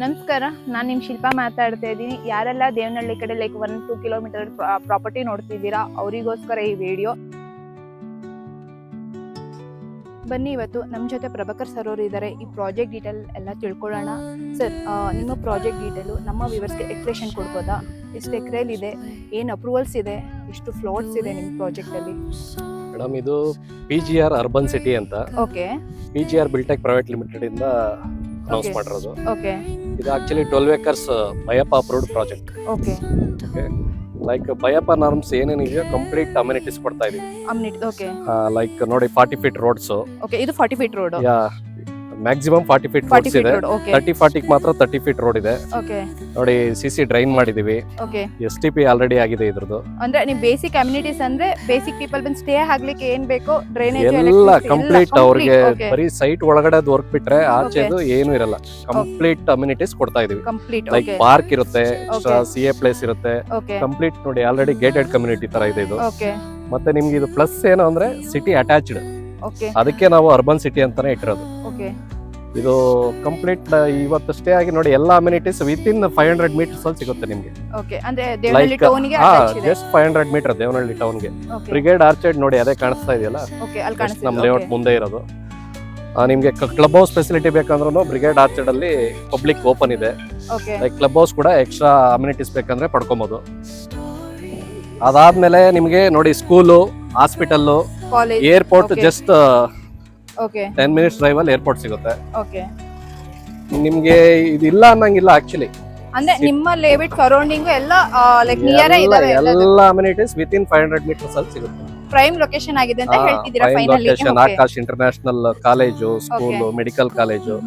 ನಮಸ್ಕಾರ, ನಾನು ನಿಮ್ಮ ಶಿಲ್ಪಾ ಮಾತಾಡ್ತಾ ಇದ್ದೀನಿ. ಯಾರೆಲ್ಲ ದೇವನಹಳ್ಳಿ ಕಡೆ ಲೈಕ್ 1-2 ಕಿಲೋಮೀಟರ್ ಪ್ರಾಪರ್ಟಿ ನೋಡ್ತಿದ್ದೀರಾ ಅವರಿಗೋಸ್ಕರ ಈ ವಿಡಿಯೋ. ಬನ್ನಿ, ಇವತ್ತು ನಮ್ಮ ಜೊತೆ ಪ್ರಭಾಕರ್ ಸರ್ ಅವರು ಇದ್ದಾರೆ. ಈ ಪ್ರಾಜೆಕ್ಟ್ ಡೀಟೇಲ್ ಎಲ್ಲ ತಿಳ್ಕೊಳ್ಳೋಣ. ಸರ್, ನಿಮ್ಮ ಪ್ರಾಜೆಕ್ಟ್ ಡೀಟೇಲು ನಮ್ಮ ವ್ಯೂವರ್ಸ್ಗೆ ಎಕ್ಸ್ಪ್ಲೇಷನ್ ಕೊಡ್ಬೋದಾ? ಎಷ್ಟು ಎಕರೆಲಿದೆ, ಏನು ಅಪ್ರೂವಲ್ಸ್ ಇದೆ, ಎಷ್ಟು ಫ್ಲೋಟ್ಸ್ ಇದೆ ನಿಮ್ಮ ಪ್ರಾಜೆಕ್ಟಲ್ಲಿ? ಮೇಡಮ್, ಇದು PGR ಅರ್ಬನ್ ಸಿಟಿ ಅಂತ. Okay. PGR Biltech private limited ಇಂದ ಅನೌನ್ಸ್ ಮಾಡಿರೋದು. ಓಕೆ. ಇದು actually 12 acres BIAPPA approved project. Okay. Okay, like BIAPPA norms ಏನೇನಿದೆಯೋ ಕಂಪ್ಲೀಟ್ ಅಮ್ಯುನಿಟೀಸ್ ಕೊಡ್ತಾ ಇದೀವಿ. ಓಕೆ. ಲೈಕ್ ನೋಡಿ, 40 feet ರೋಡ್ಸ್. ಓಕೆ, ಇದು 40 feet ರೋಡ್. ಯಾ, ಮ್ಯಾಕ್ಸಿಮಮ್ 40 feet ರೋಡ್ಸ್ ಇದೆ. ಓಕೆ. 30-40 ಮಾತ್ರ 30 feet ರೋಡ್ ಇದೆ. ಓಕೆ. ನೋಡಿ, CC ಡ್ರೈನ್ ಮಾಡಿದೀವಿ. ಓಕೆ. STP ಆಲ್ರೆಡಿ ಆಗಿದೆ ಇದ್ರದ್ದು. ಅಂದ್ರೆ ನೀವು ಬೇಸಿಕ್ ಅಮ್ಯುನಿಟೀಸ್ ಅಂದ್ರೆ ಬೇಸಿಕ್ ಪೀಪಲ್ ಬಂದು ಸ್ಟೇ ಆಗ್ಲಿಕ್ಕೆ ಏನ್ ಬೇಕೋ ಡ್ರೈನೇಜ್ ಎಲ್ಲ ಕಂಪ್ಲೀಟ್ ಅವ್ರಿಗೆ ಬರೀ ಸೈಟ್ ಒಳಗಡೆ ವರ್ಕ್ ಬಿಟ್ರೆ ಆಚೆದು ಏನು ಇರಲ್ಲ. ಕಂಪ್ಲೀಟ್ ಅಮ್ಯುನಿಟೀಸ್ ಕೊಡ್ತಾ ಇದೀವಿ. ಕಂಪ್ಲೀಟ್. ಲೈಕ್ ಪಾರ್ಕ್ ಇರುತ್ತೆ, CA ಪ್ಲೇಸ್ ಇರುತ್ತೆ. ಕಂಪ್ಲೀಟ್ ನೋಡಿ, ಆಲ್ರೆಡಿ ಗೇಟೆಡ್ ಕಮ್ಯುನಿಟಿ ತರ ಇದೆ ಇದು. ಓಕೆ. ಮತ್ತೆ ನಿಮ್ಗೆ ಇದು ಪ್ಲಸ್ ಏನು ಅಂದ್ರೆ ಸಿಟಿ ಅಟ್ಯಾಚ್ಡ್. ಓಕೆ. ಅದಕ್ಕೆ ನಾವು ಅರ್ಬನ್ ಸಿಟಿ ಅಂತಾನೆ ಇಟ್ಟಿರೋದು. ಓಕೆ. ಇದು ಕಂಪ್ಲೀಟ್ ಇವತ್ತು ಸ್ಟೇ ಆಗಿ ನೋಡಿ, ಎಲ್ಲಾ ಅಮ್ಯುನಿಟೀಸ್ ವಿತಿನ್ 500 meters ಅಲ್ಲಿ ಸಿಗುತ್ತೆ ನಿಮ್ಗೆ. ಓಕೆ. ಅಂದ್ರೆ ದೇವನಹಳ್ಳಿ ಟೌನ್ ಗೆ ಅಟ್ಯಾಚ್ ಇದೆ. ಜಸ್ಟ್ 500 meter ದೇವನಹಳ್ಳಿ ಟೌನ್ ಗೆ. ಬ್ರಿಗೇಡ್ ಆರ್ಚರ್ಡ್ ನೋಡಿ, ಅದೇ ಕಾಣಿಸ್ತಾ ಇದೆಯಲ್ಲ. ಓಕೆ, ಅಲ್ಲಿ ಕಾಣಿಸ್ತಾ ನಮ್ಮ ಲೇಔಟ್ ಮುಂದೆ ಇರೋದು. ನಿಮ್ಗೆ ಕ್ಲಬ್ ಹೌಸ್ ಫೆಸಿಲಿಟಿ ಬೇಕಂದ್ರೂ ಬ್ರಿಗೇಡ್ ಆರ್ಚರ್ಡ್ ಅಲ್ಲಿ ಪಬ್ಲಿಕ್ ಓಪನ್ ಇದೆ. ಓಕೆ. ಲೈಕ್ ಕ್ಲಬ್ ಹೌಸ್ ಕೂಡ ಎಕ್ಸ್ಟ್ರಾ ಅಮ್ಯುನಿಟೀಸ್ ಬೇಕಂದ್ರೆ ಪಡ್ಕೊಬಹುದು. ಅದಾದ್ಮೇಲೆ ನಿಮ್ಗೆ ನೋಡಿ, school, hospital, college, airport just okay 10 minutes drive ಅಲ್ಲಿ ಏರ್ಪೋರ್ಟ್ ಸಿಗುತ್ತೆ. ಓಕೆ. ನಿಮ್ಗೆ ಇದಿಲ್ಲ ಅನ್ನಂಗಿಲ್ಲ ಆಕ್ಚುಲಿ. ಅಂದ್ರೆ ನಿಮ್ಮ ಲೇಔಟ್ ಸರೌಂಡಿಂಗ್ ಎಲ್ಲ ಲೈಕ್ ನಿಯರ್ ಇದಾವೆ. ಎಲ್ಲ ಅಮ್ಯುನಿಟೀಸ್ ವಿತಿನ್ 500 meters ಅಲ್ಲಿ ಸಿಗುತ್ತೆ. ಪ್ರೈಮ್ ಲೊಕೇಶನ್ ಆಗಿದೆ ಅಂತ ಹೇಳ್ತಿದ್ದೀರಾ finally? Akash international college, school, medical college,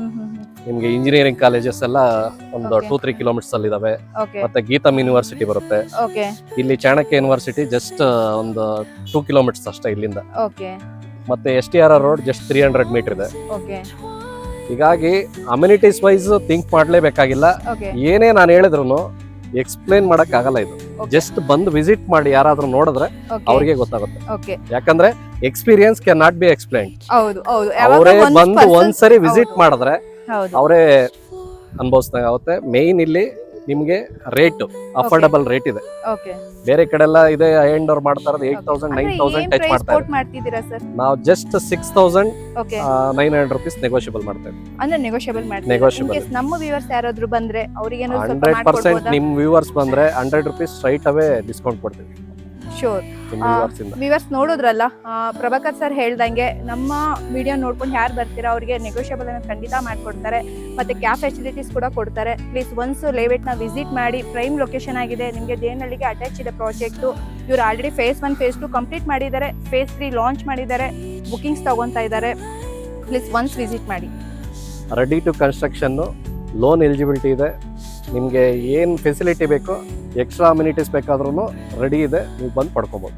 ನಿಮ್ಗೆ ಇಂಜಿನಿಯರಿಂಗ್ ಕಾಲೇಜಸ್ ಎಲ್ಲ ಒಂದು 2-3 kilometers ಅಲ್ಲಿ ಇದಾವೆ. ಮತ್ತೆ ಗೀತಮ್ ಯೂನಿವರ್ಸಿಟಿ ಬರುತ್ತೆ. ಇಲ್ಲಿ ಚಾಣಕ್ಯ ಯೂನಿವರ್ಸಿಟಿ ಜಸ್ಟ್ ಒಂದು 2 kilometers ಅಷ್ಟೇ ಇಲ್ಲಿಂದ. ಮತ್ತೆ STR ರೋಡ್ ಜಸ್ಟ್ 300 meter ಇದೆ. ಹೀಗಾಗಿ ಅಮ್ಯುನಿಟೀಸ್ ವೈಸ್ ಥಿಂಕ್ ಮಾಡ್ಲೇಬೇಕಾಗಿಲ್ಲ. ಏನೇ ನಾನು ಹೇಳಿದ್ರು ಎಕ್ಸ್ಪ್ಲೇನ್ ಮಾಡಕ್ ಆಗಲ್ಲ. ಇದು ಜಸ್ಟ್ ಬಂದು ವಿಸಿಟ್ ಮಾಡಿ ಯಾರಾದ್ರೂ ನೋಡಿದ್ರೆ ಅವ್ರಿಗೆ ಗೊತ್ತಾಗುತ್ತೆ. ಯಾಕಂದ್ರೆ experience can not be explain. ಅವರೇ ಬಂದು ಒಂದ್ಸರಿ ವಿಸಿಟ್ ಮಾಡಿದ್ರೆ ಅವರೇ ಅನುಭವಿಸ್ದಂಗಾಗುತ್ತೆ. ಮೇನ್ ಇಲ್ಲಿ ನಿಮ್ಗೆ ರೇಟ್ ಅಫೋರ್ಡಬಲ್ ರೇಟ್ ಇದೆ. ಬೇರೆ ಕಡೆ ಎಲ್ಲ ಇದೆ ಎಂಡ್ ಅವ್ರು ಮಾಡ್ತಾ ಇರೋದು 8,000 9,000 ಟಚ್ ಮಾಡ್ತಾರೆ. ನಾವು ಜಸ್ಟ್ 6,900 rupees ನೆಗೋಷಿಯಬಲ್ ಮಾಡ್ತೇವೆ. ಅಂದ್ರೆ ನೆಗೋಷಿಯಬಲ್. ನಮ್ಮ ವ್ಯೂವರ್ಸ್ ಯಾರಾದ್ರೂ ಬಂದ್ರೆ ಅವರಿಗೆ 100% ನಿಮ್ ವ್ಯೂವರ್ಸ್ ಬಂದ್ರೆ 100 rupees ಸ್ಟ್ರೈಟ್ ಅವೇ ಡಿಸ್ಕೌಂಟ್ ಕೊಡ್ತೀವಿ. ಶೋರ್. ವ್ಯೂವರ್ಸ್ ನೋಡಿದ್ರಲ್ಲ, ಪ್ರಭಾಕರ್ ಸರ್ ಹೇಳ್ದಂಗೆ ನಮ್ಮ ವಿಡಿಯೋ ನೋಡ್ಕೊಂಡು ಯಾರು ಬರ್ತೀರಾ ಅವ್ರಿಗೆ ನೆಗೋಷಿಯಬಲ್ ಅನ್ನು ಖಂಡಿತ ಮಾಡ್ಕೊಡ್ತಾರೆ. ಮತ್ತೆ ಕ್ಯಾಬ್ ಫೆಸಿಲಿಟೀಸ್ ಕೂಡ ಕೊಡ್ತಾರೆ. ಪ್ಲೀಸ್ ಒನ್ಸ್ ಲೇಔಟ್ ನ ವಿಸಿಟ್ ಮಾಡಿ. ಪ್ರೈಮ್ ಲೊಕೇಶನ್ ಆಗಿದೆ, ನಿಮಗೆ ದೇವನಹಳ್ಳಿಗೆ ಅಟ್ಯಾಚ್ ಇದೆ ಪ್ರಾಜೆಕ್ಟ್. ಇವರು ಆಲ್ರೆಡಿ phase 1 phase 2 ಕಂಪ್ಲೀಟ್ ಮಾಡಿದ್ದಾರೆ. phase 3 ಲಾಂಚ್ ಮಾಡಿದ್ದಾರೆ. ಬುಕಿಂಗ್ಸ್ ತಗೊಂತಾ ಇದ್ದಾರೆ. ಪ್ಲೀಸ್ ಒನ್ಸ್ ವಿಸಿಟ್ ಮಾಡಿ. Ready to construction, loan eligibility ಇದೆ. ನಿಮ್ಗೆ ಏನ್ ಫೆಸಿಲಿಟಿ ಬೇಕೋ, ಎಕ್ಸ್ಟ್ರಾ ಅಮ್ಯುನಿಟೀಸ್ ಬೇಕಾದ್ರೂ ರೆಡಿ ಇದೆ, ನೀವು ಬಂದು ಪಡ್ಕೋಬಹುದು.